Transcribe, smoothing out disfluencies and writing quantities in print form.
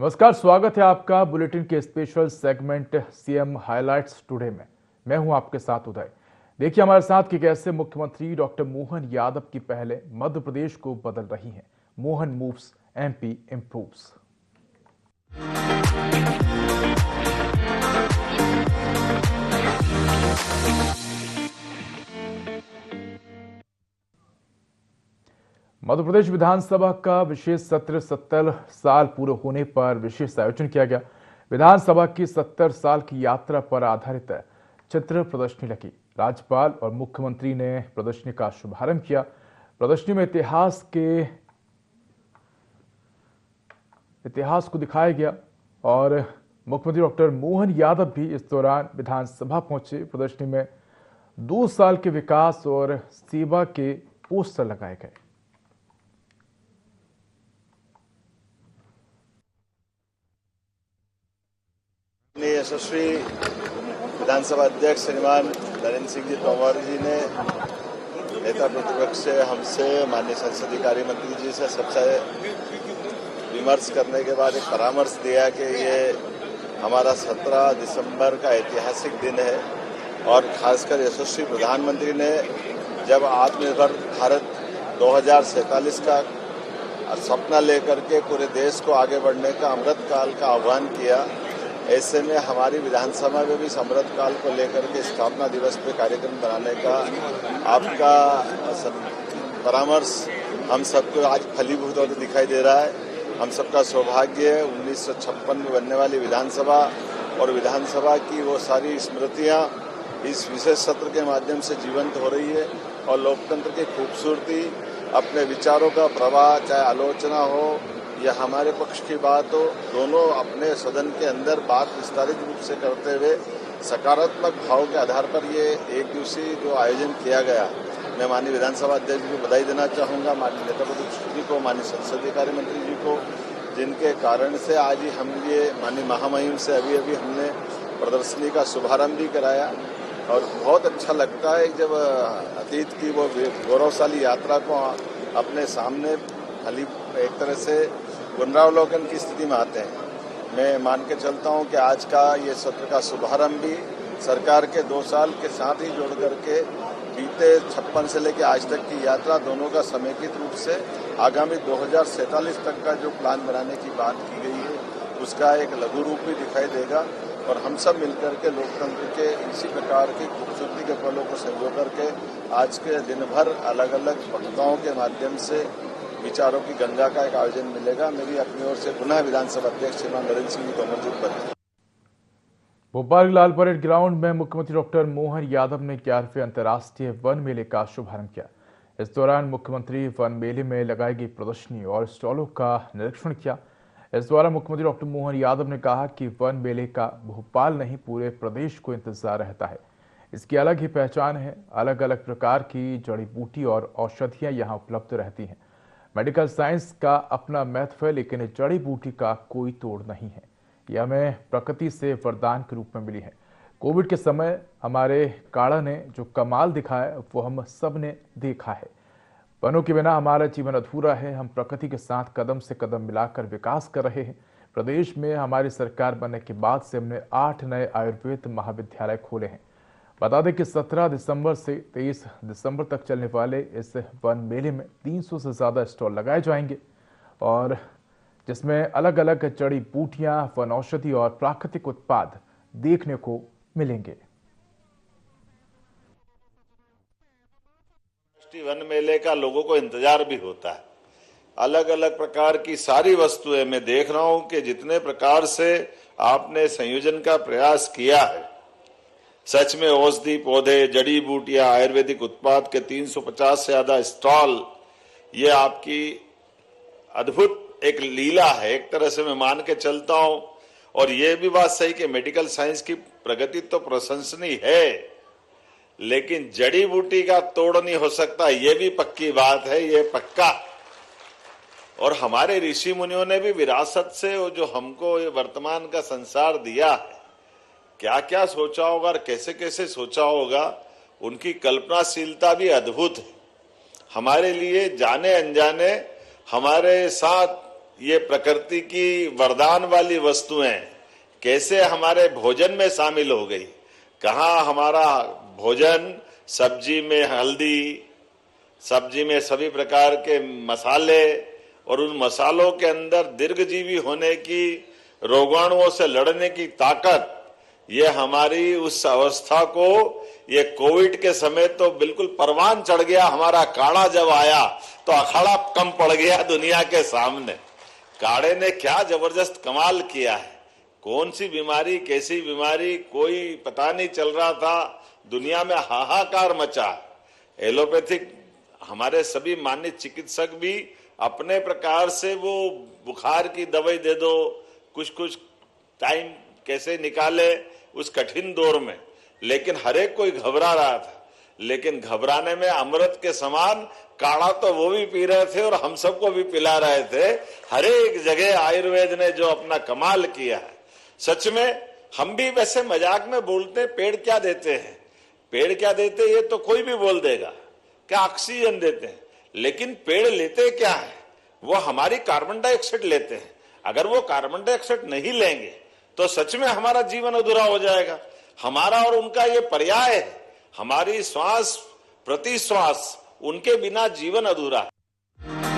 नमस्कार, स्वागत है आपका बुलेटिन के special segment CM highlights today में। मैं हूं आपके साथ उदय। देखिए हमारे साथ कि कैसे मुख्यमंत्री डॉक्टर मोहन यादव की पहले मध्य प्रदेश को बदल रही हैं। Mohan moves, MP improves. Madhya Pradesh Vidhan Sabha का विशेष सत्र 70 साल पूरे होने पर विशेष आयोजन किया गया। विधानसभा की 70 साल की यात्रा पर आधारित चित्र प्रदर्शनी लगी। राज्यपाल और मुख्यमंत्री ने प्रदर्शनी का शुभारंभ किया। प्रदर्शनी में इतिहास को दिखाया गया और मुख्यमंत्री डॉक्टर मोहन यादव भी इस दौरान विधानसभा पहुंचे। प्रदर्शनी में 2 साल के विकास और सेवा के पोस्टर लगाए गए। यशस्वी विधानसभा अध्यक्ष श्रीमान नरेंद्र सिंह जी तोमर जी ने नेता प्रतिपक्ष से, हमसे, माननीय संसदीय कार्य मंत्री जी से सबसे विमर्श करने के बाद एक परामर्श दिया कि ये हमारा 17 दिसंबर का ऐतिहासिक दिन है और खासकर यशस्वी प्रधानमंत्री ने जब आत्मनिर्भर भारत 2047 का सपना लेकर के पूरे देश को आगे बढ़ने का अमृत काल का आह्वान किया, ऐसे में हमारी विधानसभा में भी अमृत काल को लेकर के स्थापना दिवस पे कार्यक्रम बनाने का आपका परामर्श हम सबको आज फलीभूत होकर दिखाई दे रहा है। हम सबका सौभाग्य है 1956 में बनने वाली विधानसभा और विधानसभा की वो सारी स्मृतियां इस विशेष सत्र के माध्यम से जीवंत हो रही है और लोकतंत्र की खूबसूरती, अपने विचारों का प्रवाह, चाहे आलोचना हो या हमारे पक्ष की बात हो, दोनों अपने सदन के अंदर बात विस्तारित रूप से करते हुए सकारात्मक भाव के आधार पर ये एक दिवसीय जो आयोजन किया गया, मैं माननीय विधानसभा अध्यक्ष जी को बधाई देना चाहूँगा, माननीय नेता प्रतिपक्ष जी को, माननीय संसदीय कार्य मंत्री जी को, जिनके कारण से आज ही हम ये माननीय महामहिम से अभी हमने प्रदर्शनी का शुभारंभ भी कराया और बहुत अच्छा लगता है जब अतीत की वो गौरवशाली यात्रा को अपने सामने खाली एक तरह से पुनरावलोकन की स्थिति में आते हैं। मैं मान के चलता हूं कि आज का ये सत्र का शुभारंभ भी सरकार के 2 साल के साथ ही जोड़ करके बीते 56 से लेकर आज तक की यात्रा दोनों का समेकित रूप से आगामी 2047 तक का जो प्लान बनाने की बात की गई है उसका एक लघु रूप भी दिखाई देगा और हम सब मिलकर के लोकतंत्र के इसी प्रकार की खूबसूरती के पलों को संजो करके आज के दिन भर अलग अलग वक्ताओं के माध्यम से विचारों की गंगा का एक आयोजन मिलेगा। मेरी अपनी ओर से पुनः विधानसभा अध्यक्ष श्रीमान नरेंद्र सिंह तोमर जी को बधाई। भोपाल लाल परेड ग्राउंड में मुख्यमंत्री डॉक्टर मोहन यादव ने 11वें अंतर्राष्ट्रीय वन मेले का शुभारंभ किया। इस दौरान मुख्यमंत्री वन मेले में लगाई गई प्रदर्शनी और स्टॉलों का निरीक्षण किया। इस दौरान मुख्यमंत्री डॉक्टर मोहन यादव ने कहा कि वन मेले का भोपाल नहीं पूरे प्रदेश को इंतजार रहता है। इसकी अलग ही पहचान है। अलग अलग प्रकार की जड़ी बूटी और औषधियां यहाँ उपलब्ध रहती हैं। मेडिकल साइंस का अपना महत्व है, लेकिन जड़ी बूटी का कोई तोड़ नहीं है। यह हमें प्रकृति से वरदान के रूप में मिली है। कोविड के समय हमारे काढ़ा ने जो कमाल दिखाया वो हम सब ने देखा है। वनों के बिना हमारा जीवन अधूरा है। हम प्रकृति के साथ कदम से कदम मिलाकर विकास कर रहे हैं। प्रदेश में हमारी सरकार बनने के बाद से हमने 8 नए आयुर्वेद महाविद्यालय खोले हैं। बता दें कि 17 दिसंबर से 23 दिसंबर तक चलने वाले इस वन मेले में 300 से ज़्यादा स्टॉल लगाए जाएंगे और जिसमें अलग अलग जड़ी बूटियां, वन औषधि और प्राकृतिक उत्पाद देखने को मिलेंगे। वन मेले का लोगों को इंतजार भी होता है। अलग अलग प्रकार की सारी वस्तुएं मैं देख रहा हूं कि जितने प्रकार से आपने संयोजन का प्रयास किया है, सच में औषधि पौधे, जड़ी बूटियां, आयुर्वेदिक उत्पाद के 350 से ज्यादा स्टॉल, ये आपकी अद्भुत एक लीला है। एक तरह से मैं मान के चलता हूं और ये भी बात सही कि मेडिकल साइंस की प्रगति तो प्रशंसनीय है, लेकिन जड़ी बूटी का तोड़ नहीं हो सकता, ये भी पक्की बात है, ये पक्का। और हमारे ऋषि मुनियों ने भी विरासत से वो जो हमको ये वर्तमान का संसार दिया है, क्या क्या सोचा होगा और कैसे कैसे सोचा होगा, उनकी कल्पनाशीलता भी अद्भुत है। हमारे लिए जाने अनजाने हमारे साथ ये प्रकृति की वरदान वाली वस्तुएं कैसे हमारे भोजन में शामिल हो गई। कहाँ हमारा भोजन सब्जी में हल्दी, सब्जी में सभी प्रकार के मसाले और उन मसालों के अंदर दीर्घजीवी होने की, रोगाणुओं से लड़ने की ताकत, ये हमारी उस अवस्था को, ये कोविड के समय तो बिल्कुल परवान चढ़ गया। हमारा काढ़ा जब आया तो अखाड़ा कम पड़ गया दुनिया के सामने। काढ़े ने क्या जबरदस्त कमाल किया है। कौन सी बीमारी, कैसी बीमारी, कोई पता नहीं चल रहा था। दुनिया में हाहाकार मचा। एलोपैथिक हमारे सभी मान्य चिकित्सक भी अपने प्रकार से वो बुखार की दवाई दे दो, कुछ कुछ टाइम कैसे निकाले उस कठिन दौर में, लेकिन हर एक कोई घबरा रहा था। लेकिन घबराने में अमृत के समान काढ़ा तो वो भी पी रहे थे और हम सबको भी पिला रहे थे। हर एक जगह आयुर्वेद ने जो अपना कमाल किया है, सच में हम भी वैसे मजाक में बोलते हैं पेड़ क्या देते हैं, पेड़ क्या देते हैं, ये तो कोई भी बोल देगा, क्या ऑक्सीजन देते हैं। लेकिन पेड़ लेते क्या है, वो हमारी कार्बन डाइऑक्साइड लेते हैं। अगर वो कार्बन डाइऑक्साइड नहीं लेंगे तो सच में हमारा जीवन अधूरा हो जाएगा। हमारा और उनका ये पर्याय है, हमारी श्वास प्रति श्वास, उनके बिना जीवन अधूरा है।